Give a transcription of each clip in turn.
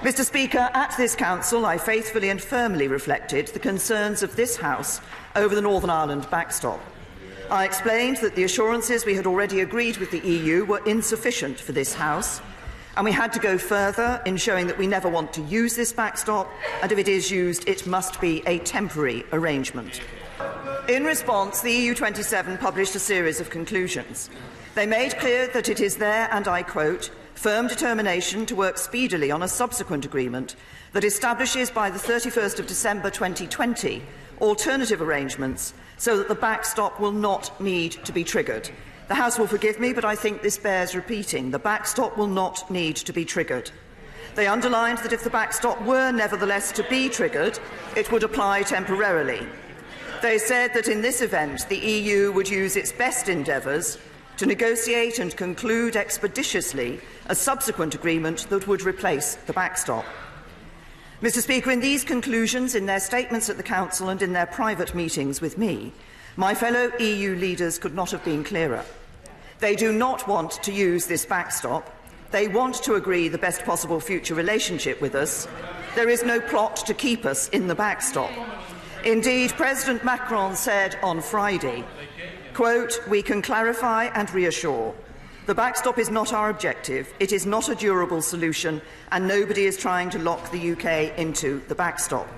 Mr Speaker, at this Council I faithfully and firmly reflected the concerns of this House over the Northern Ireland backstop. I explained that the assurances we had already agreed with the EU were insufficient for this House, and we had to go further in showing that we never want to use this backstop, and if it is used, it must be a temporary arrangement. In response, the EU27 published a series of conclusions. They made clear that it is their, and I quote, firm determination to work speedily on a subsequent agreement that establishes by the 31st of December 2020 alternative arrangements so that the backstop will not need to be triggered. The House will forgive me, but I think this bears repeating. The backstop will not need to be triggered. They underlined that if the backstop were nevertheless to be triggered, it would apply temporarily. They said that in this event, the EU would use its best endeavours to negotiate and conclude expeditiously a subsequent agreement that would replace the backstop. Mr Speaker, in these conclusions, in their statements at the Council and in their private meetings with me, my fellow EU leaders could not have been clearer. They do not want to use this backstop. They want to agree the best possible future relationship with us. There is no plot to keep us in the backstop. Indeed, President Macron said on Friday, quote, "We can clarify and reassure. The backstop is not our objective, it is not a durable solution, and nobody is trying to lock the UK into the backstop.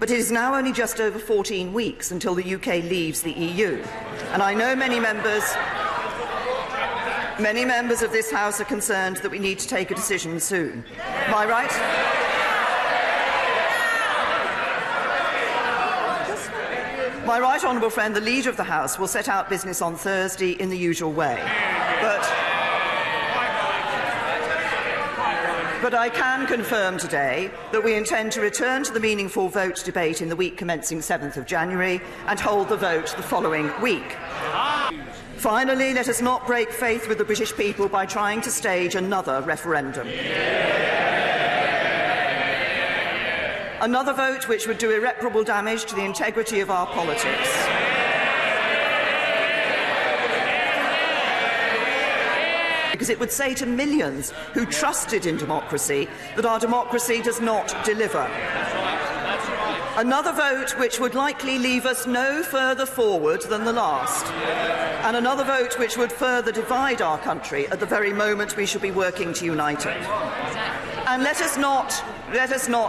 But it is now only just over 14 weeks until the UK leaves the EU, and I know many members of this House are concerned that we need to take a decision soon. Am I right? My right honourable friend, the Leader of the House, will set out business on Thursday in the usual way. But I can confirm today that we intend to return to the meaningful vote debate in the week commencing 7th of January and hold the vote the following week. Finally, let us not break faith with the British people by trying to stage another referendum. Another vote which would do irreparable damage to the integrity of our politics. Because it would say to millions who trusted in democracy that our democracy does not deliver. Another vote which would likely leave us no further forward than the last. And another vote which would further divide our country at the very moment we should be working to unite it. And let us not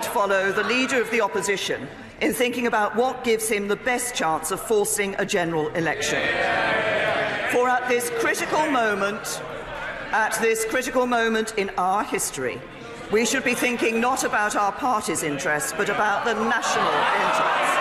follow the Leader of the Opposition in thinking about what gives him the best chance of forcing a general election. For at this critical moment in our history, we should be thinking not about our party's interests, but about the national interest.